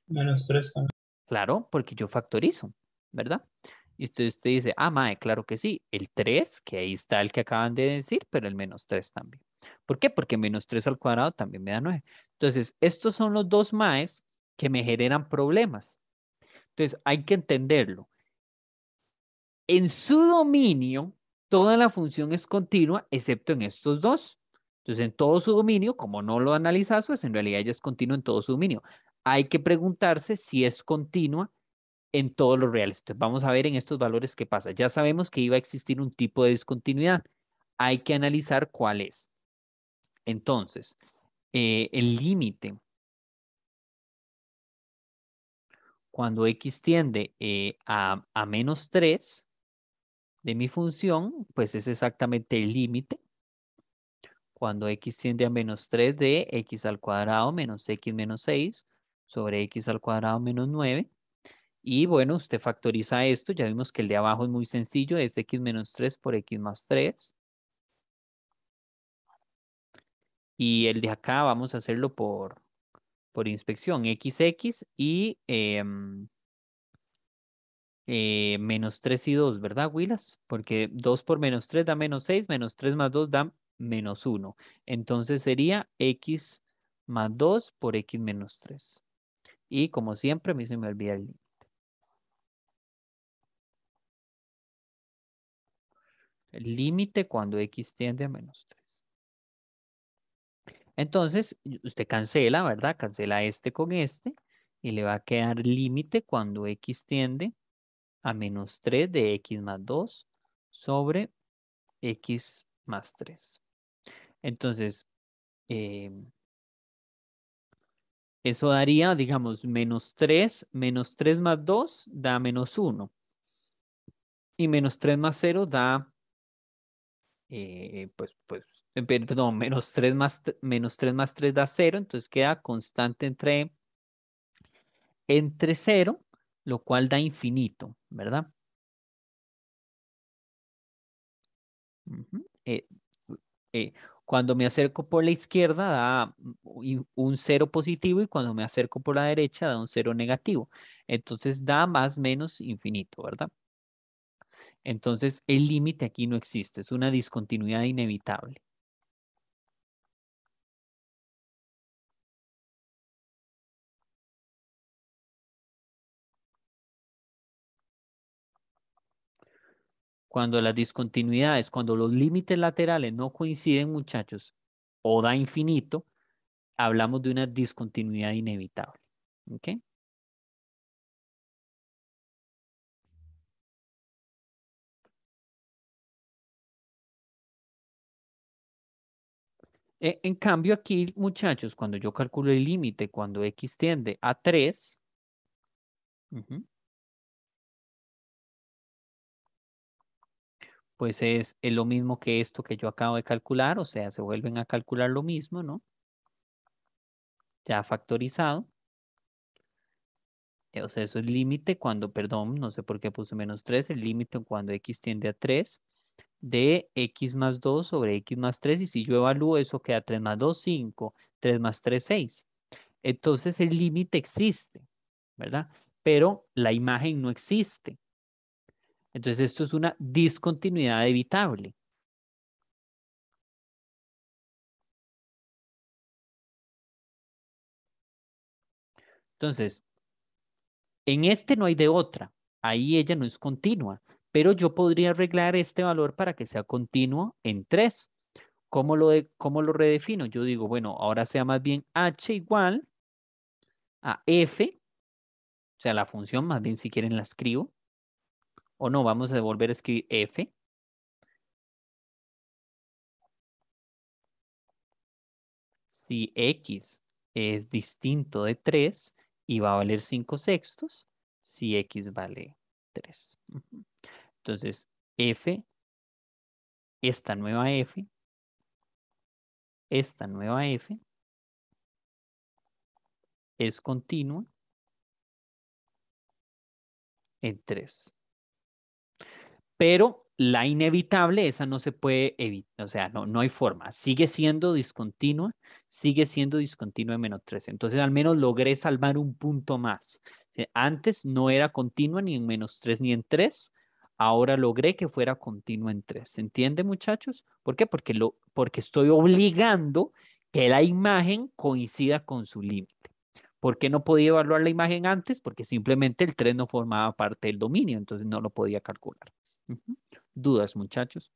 -3 también. Claro, porque yo factorizo, ¿verdad? Y usted dice, ah, mae, claro que sí, el 3, que ahí está el que acaban de decir, pero el -3 también. ¿Por qué? Porque -3 al cuadrado también me da 9. Entonces, estos son los dos maes que me generan problemas. Entonces, hay que entenderlo. En su dominio, toda la función es continua, excepto en estos dos. Entonces, en todo su dominio, como no lo analizas, pues en realidad ella es continua en todo su dominio. Hay que preguntarse si es continua en todos los reales. Entonces, vamos a ver en estos valores qué pasa. Ya sabemos que iba a existir un tipo de discontinuidad. Hay que analizar cuál es. Entonces, el límite, cuando x tiende a -3 de mi función, pues es exactamente el límite. Cuando x tiende a -3 de x al cuadrado menos x menos 6 sobre x al cuadrado menos 9. Y bueno, usted factoriza esto. Ya vimos que el de abajo es muy sencillo. Es x menos 3 por x más 3. Y el de acá vamos a hacerlo por inspección. XX y menos 3 y 2, ¿verdad, Willas? Porque 2 por -3 da -6, -3 más 2 da -1. Entonces sería x más 2 por x menos 3. Y como siempre, a mí se me olvida el límite cuando x tiende a -3. Entonces, usted cancela, ¿verdad? Cancela este con este y le va a quedar límite cuando x tiende a -3 de x más 2 sobre x más 3. Entonces, eh, eso daría, digamos, -3 más 2 da -1. Y -3 más 0 da, perdón, -3 más 3 da 0. Entonces queda constante entre 0, lo cual da infinito, ¿verdad? Ujú. Eh, Cuando me acerco por la izquierda da un 0 positivo y cuando me acerco por la derecha da un 0 negativo. Entonces da más menos infinito, ¿verdad? Entonces el límite aquí no existe, es una discontinuidad inevitable. Cuando las discontinuidades, cuando los límites laterales no coinciden, muchachos, o da infinito, hablamos de una discontinuidad inevitable. ¿Ok? En cambio aquí, muchachos, cuando yo calculo el límite, cuando x tiende a 3, ujú, pues es lo mismo que esto que yo acabo de calcular, o sea, se vuelven a calcular lo mismo, ¿no? Ya factorizado. O sea, eso es límite cuando, perdón, no sé por qué puse -3, el límite cuando x tiende a 3 de x más 2 sobre x más 3. Y si yo evalúo eso, queda 3 más 2, 5. 3 más 3, 6. Entonces el límite existe, ¿verdad? Pero la imagen no existe. Entonces esto es una discontinuidad evitable. Entonces, en este no hay de otra. Ahí ella no es continua. Pero yo podría arreglar este valor para que sea continuo en 3. ¿Cómo lo redefino? Yo digo, bueno, ahora sea más bien h igual a f, o sea, la función, más bien si quieren la escribo. O no, vamos a volver a escribir f. Si x es distinto de 3 y va a valer 5/6, si x vale 3. Entonces, f, esta nueva f es continua en 3. Pero la inevitable, esa no se puede evitar, o sea, no hay forma. Sigue siendo discontinua en -3. Entonces, al menos logré salvar un punto más. Antes no era continua ni en -3 ni en 3. Ahora logré que fuera continua en 3. ¿Se entiende, muchachos? ¿Por qué? Porque estoy obligando que la imagen coincida con su límite. ¿Por qué no podía evaluar la imagen antes? Porque simplemente el 3 no formaba parte del dominio, entonces no lo podía calcular. ¿Dudas, muchachos?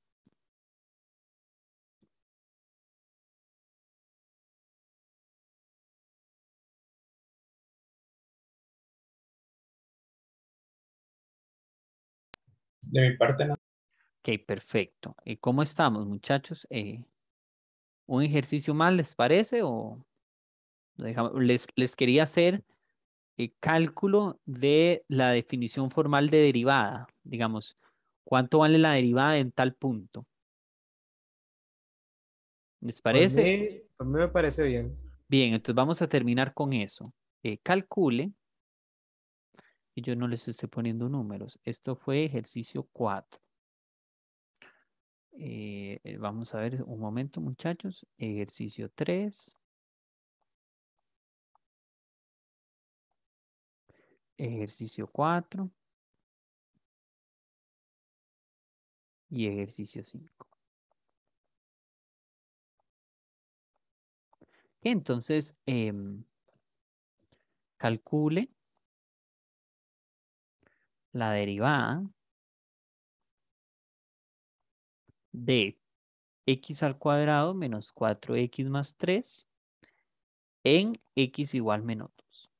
De mi parte, no. Ok, perfecto. ¿Y cómo estamos, muchachos? ¿Un ejercicio más les parece o les quería hacer cálculo de la definición formal de derivada? Digamos, ¿cuánto vale la derivada en tal punto? ¿Les parece? Por mí me parece bien. Bien, entonces vamos a terminar con eso. Calcule, y yo no les estoy poniendo números. Esto fue ejercicio 4. Vamos a ver un momento, muchachos. Ejercicio 3. Ejercicio 4. Y ejercicio 5. Entonces, calcule la derivada de x al cuadrado menos 4x más 3 en x igual menos 2.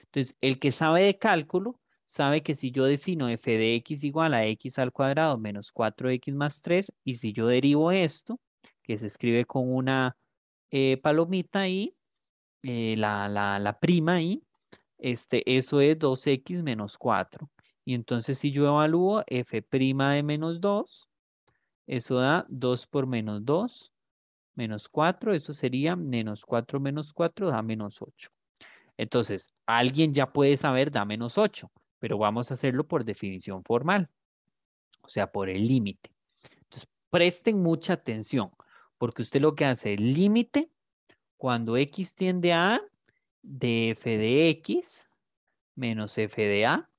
Entonces, el que sabe de cálculo sabe que si yo defino f de x igual a x al cuadrado menos 4x más 3, y si yo derivo esto, que se escribe con una palomita ahí, la prima ahí, eso es 2x menos 4. Y entonces si yo evalúo f' de menos 2, eso da 2 por menos 2, menos 4, eso sería menos 4 da menos 8. Entonces, alguien ya puede saber da menos 8, pero vamos a hacerlo por definición formal, o sea, por el límite. Entonces, presten mucha atención, porque usted lo que hace es límite cuando x tiende a A de f de x menos f de a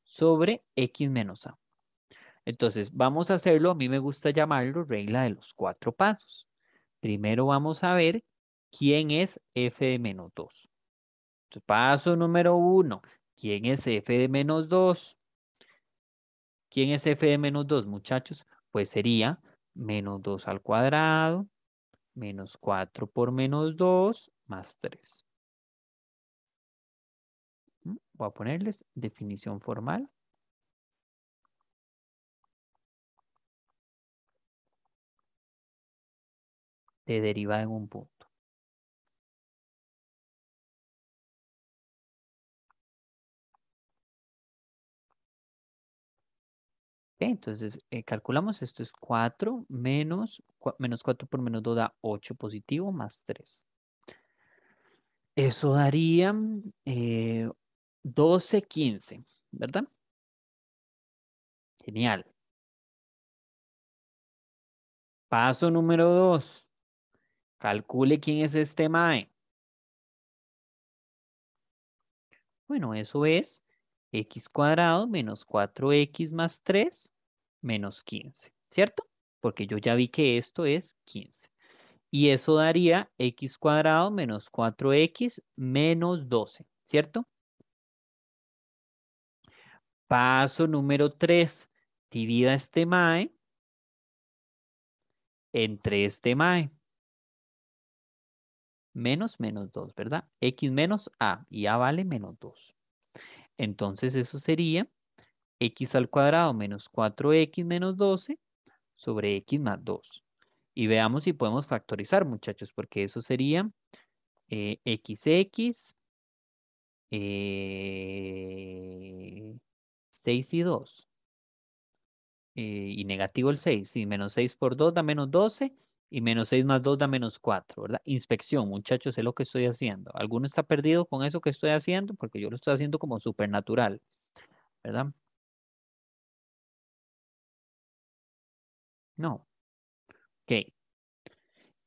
sobre x menos a. Entonces, vamos a hacerlo, a mí me gusta llamarlo regla de los 4 pasos. Primero vamos a ver quién es f de menos 2. Entonces, paso número 1, ¿quién es f de menos 2? ¿Quién es f de menos 2, muchachos? Pues sería menos 2 al cuadrado, menos 4 por menos 2, más 3. Voy a ponerles definición formal. De derivada en un punto. Entonces, calculamos esto es 4 menos 4 por menos 2 da 8 positivo más 3. Eso daría 12, 15, ¿verdad? Genial. Paso número 2. Calcule quién es este mae. Bueno, eso es x cuadrado menos 4x más 3 menos 15, ¿cierto? Porque yo ya vi que esto es 15. Y eso daría x cuadrado menos 4x menos 12, ¿cierto? Paso número 3. Divida este mae entre este mae. Menos 2, ¿verdad? X menos A y A vale menos 2. Entonces eso sería x al cuadrado menos 4x menos 12 sobre x más 2. Y veamos si podemos factorizar, muchachos, porque eso sería xx 6 y 2. Y negativo el 6. Sí, menos 6 por 2 da menos 12 y menos 6 más 2 da menos 4, ¿verdad? Inspección, muchachos, es lo que estoy haciendo. ¿Alguno está perdido con eso que estoy haciendo? Porque yo lo estoy haciendo como supernatural, ¿verdad? No. Ok.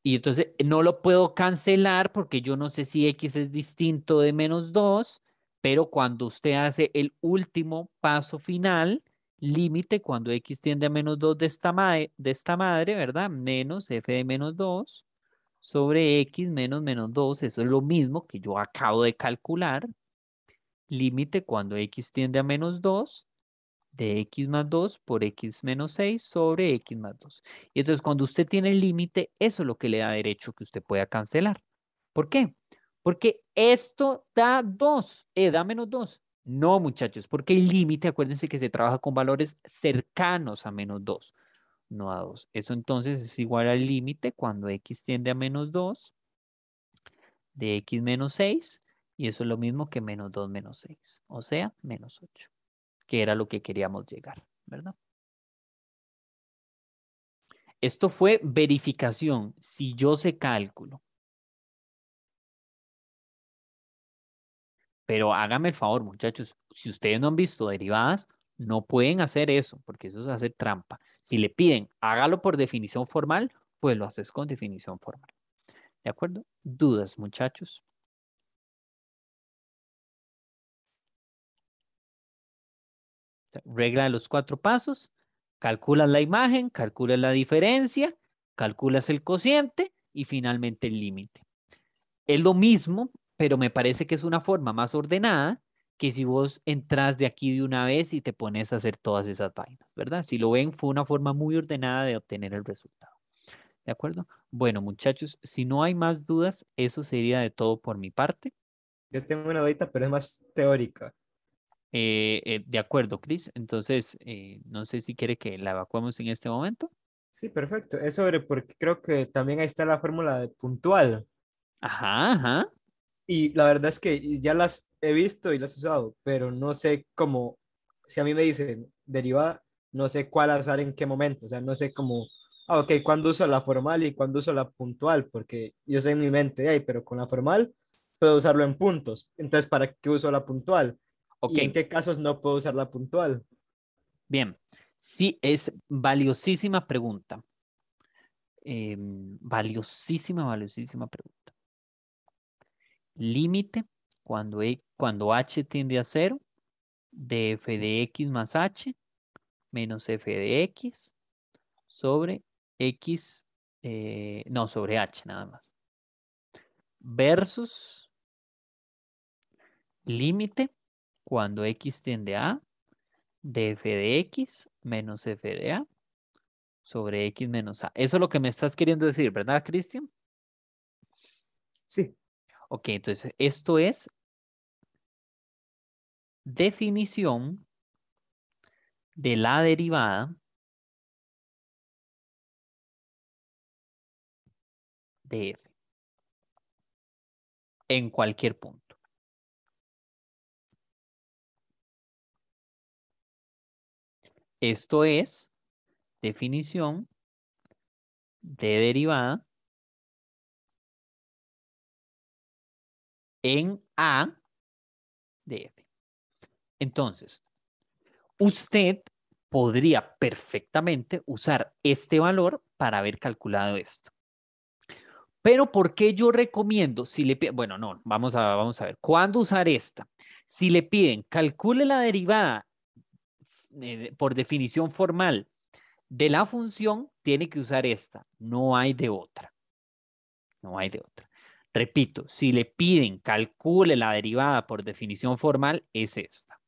Y entonces no lo puedo cancelar porque yo no sé si x es distinto de menos 2, pero cuando usted hace el último paso final, límite cuando x tiende a menos 2 de esta madre, ¿verdad? Menos f de menos 2 sobre x menos menos 2, eso es lo mismo que yo acabo de calcular. Límite cuando x tiende a menos 2 de x más 2 por x menos 6 sobre x más 2. Y entonces cuando usted tiene el límite, eso es lo que le da derecho que usted pueda cancelar. ¿Por qué? Porque esto da 2, da menos 2. No, muchachos, porque el límite, acuérdense que se trabaja con valores cercanos a menos 2, no a 2. Eso entonces es igual al límite cuando x tiende a menos 2 de x menos 6, y eso es lo mismo que menos 2 menos 6, o sea, menos 8, que era lo que queríamos llegar, ¿verdad? Esto fue verificación. Si yo sé cálculo. Pero hágame el favor, muchachos. Si ustedes no han visto derivadas, no pueden hacer eso, porque eso es hacer trampa. Si le piden, hágalo por definición formal, pues lo haces con definición formal. ¿De acuerdo? ¿Dudas, muchachos? Regla de los 4 pasos. Calculas la imagen, calculas la diferencia, calculas el cociente y finalmente el límite. Es lo mismo, pero me parece que es una forma más ordenada que si vos entras de aquí de una vez y te pones a hacer todas esas vainas, ¿verdad? Si lo ven, fue una forma muy ordenada de obtener el resultado. ¿De acuerdo? Bueno, muchachos, si no hay más dudas, eso sería de todo por mi parte. Yo tengo una dudita, pero es más teórica. De acuerdo, Chris. Entonces, no sé si quiere que la evacuemos en este momento. Sí, perfecto. Es sobre porque creo que también ahí está la fórmula de puntual. Ajá, ajá. Y la verdad es que ya las he visto y las he usado, pero no sé cómo, si a mí me dicen derivada, no sé cuál usar en qué momento. O sea, no sé cómo, ok, cuándo uso la formal y cuándo uso la puntual, porque yo sé en mi mente, ay, pero con la formal puedo usarlo en puntos. Entonces, ¿para qué uso la puntual? Ok, ¿Y en qué casos no puedo usar la puntual? bien. Sí, es valiosísima pregunta. Valiosísima pregunta. Límite cuando h tiende a 0 de f de x más h menos f de x sobre x, no, sobre h nada más. Versus límite cuando x tiende a de f de x menos f de a sobre x menos a. Eso es lo que me estás queriendo decir, ¿verdad, Cristian? Sí, Ok, entonces esto es definición de la derivada de f en cualquier punto. Esto es definición de derivada en A de f. Entonces, usted podría perfectamente usar este valor para haber calculado esto. Pero ¿por qué yo recomiendo? Si le bueno, no, vamos a ver. ¿Cuándo usar esta? Si le piden, calcule la derivada por definición formal de la función, tiene que usar esta. No hay de otra. No hay de otra. Repito, si le piden, calcule la derivada por definición formal, es esta.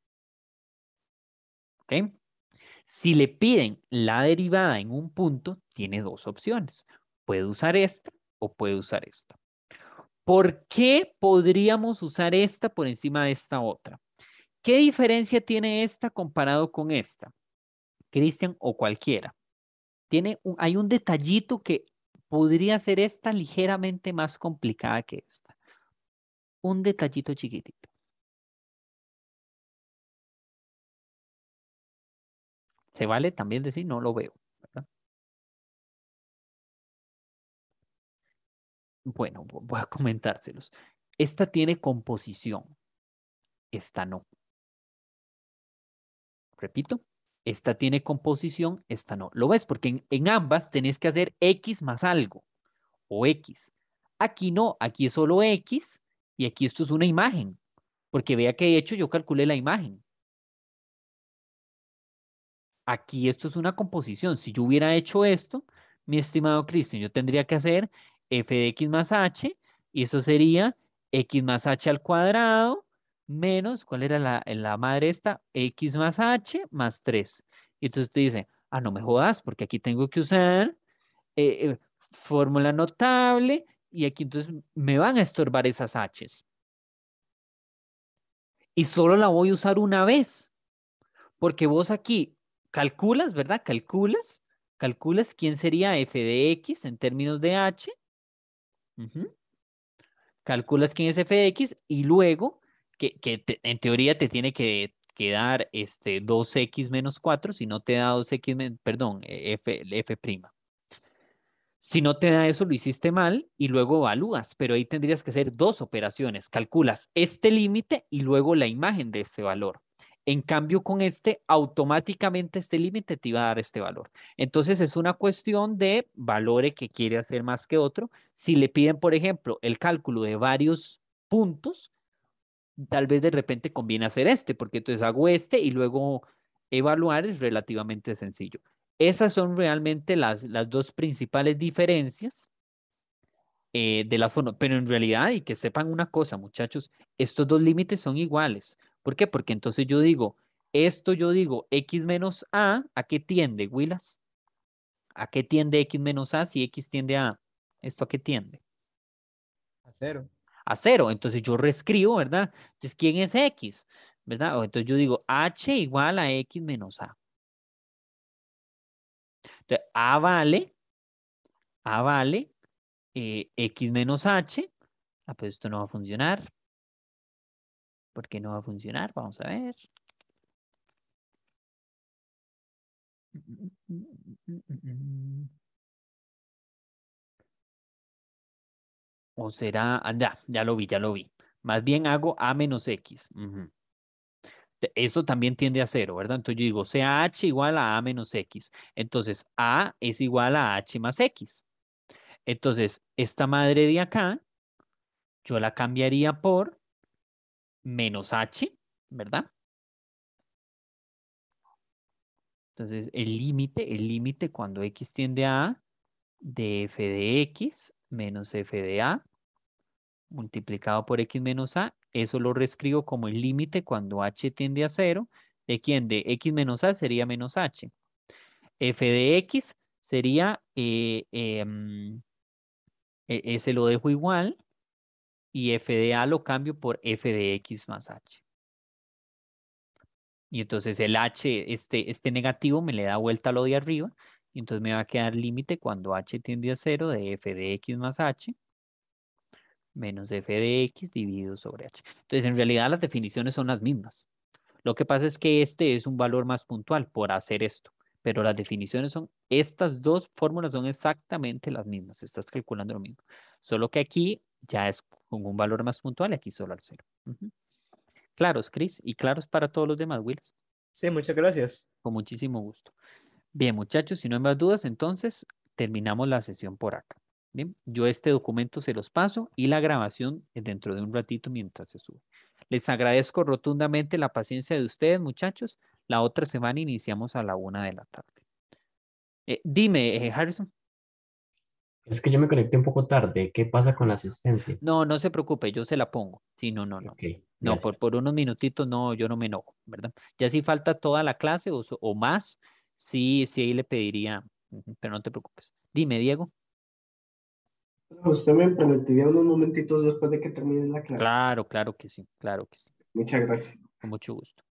¿Ok? Si le piden la derivada en un punto, tiene dos opciones. Puede usar esta o puede usar esta. ¿Por qué podríamos usar esta por encima de esta otra? ¿Qué diferencia tiene esta comparado con esta? Cristian o cualquiera. Hay un detallito que podría ser esta ligeramente más complicada que esta. Un detallito chiquitito. ¿Se vale también decir no lo veo? ¿Verdad? Bueno, voy a comentárselos. Esta tiene composición, esta no. Repito, esta tiene composición, esta no. ¿Lo ves? Porque en ambas tenés que hacer X más algo o X. Aquí no, aquí es solo X y aquí esto es una imagen. Porque vea que de hecho yo calculé la imagen. Aquí esto es una composición. Si yo hubiera hecho esto, mi estimado Cristian, yo tendría que hacer f de x más h y eso sería x más h al cuadrado menos, ¿cuál era la madre esta? X más h más 3. Y entonces te dice, ah, no me jodas, porque aquí tengo que usar fórmula notable y aquí entonces me van a estorbar esas h's. Y solo la voy a usar una vez. Porque vos aquí calculas, ¿verdad? Calculas quién sería f de x en términos de h. Ujú. Calculas quién es f de x y luego, en teoría te tiene que dar 2x menos 4, si no te da 2x, perdón, f'. Si no te da eso, lo hiciste mal y luego evalúas, pero ahí tendrías que hacer dos operaciones. Calculas este límite y luego la imagen de este valor. En cambio, con este, automáticamente este límite te iba a dar este valor. Entonces, es una cuestión de valores que quiere hacer más que otro. Si le piden, por ejemplo, el cálculo de varios puntos, tal vez de repente conviene hacer este, porque entonces hago este y luego evaluar es relativamente sencillo. Esas son realmente las dos principales diferencias de la forma, pero en realidad, y que sepan una cosa, muchachos, estos dos límites son iguales. ¿Por qué? Porque entonces yo digo, x menos ¿a qué tiende, Willas? ¿A qué tiende x menos a si x tiende a? ¿Esto a qué tiende? A cero. A cero. Entonces yo reescribo, ¿verdad? Entonces, ¿quién es x? ¿Verdad? O entonces yo digo h igual a x menos a. Entonces, a vale x menos h. Ah, pues esto no va a funcionar. ¿Por qué no va a funcionar? Vamos a ver. O será, ya lo vi. Más bien hago a menos x. Ujú. Esto también tiende a cero, ¿verdad? Entonces yo digo, sea h igual a menos x. Entonces, a es igual a h más x. Entonces, esta madre de acá, yo la cambiaría por menos h, ¿verdad? Entonces, el límite cuando x tiende a de f de x menos f de a multiplicado por x menos a, eso lo reescribo como el límite cuando h tiende a cero. ¿De quién? De x menos a sería menos h. F de x sería, ese lo dejo igual y f de a lo cambio por f de x más h. Y entonces el h, este negativo me le da vuelta a lo de arriba y entonces me va a quedar límite cuando h tiende a cero de f de x más h menos f de x dividido sobre h. Entonces, en realidad las definiciones son las mismas. Lo que pasa es que este es un valor más puntual por hacer esto, pero las definiciones son, estas dos fórmulas son exactamente las mismas, estás calculando lo mismo. Solo que aquí ya es con un valor más puntual y aquí solo al cero. Claros, Chris, y claros para todos los demás, Wills. Sí, muchas gracias. Con muchísimo gusto. Bien, muchachos, si no hay más dudas, entonces terminamos la sesión por acá. Bien, yo este documento se los paso y la grabación dentro de un ratito mientras se sube. Les agradezco rotundamente la paciencia de ustedes, muchachos. La otra semana iniciamos a la 1 de la tarde. Dime, Harrison. Es que yo me conecté un poco tarde. ¿Qué pasa con la asistencia? No, no se preocupe, yo se la pongo. Sí, no, no, no. Ok, No, gracias. por unos minutitos no, yo no me enojo, ¿verdad? Ya si falta toda la clase o más, sí, sí, ahí le pediría, pero no te preocupes. Dime, Diego. Usted me permitiría unos momentitos después de que termine la clase. Claro, claro que sí, claro que sí. Muchas gracias. Con mucho gusto.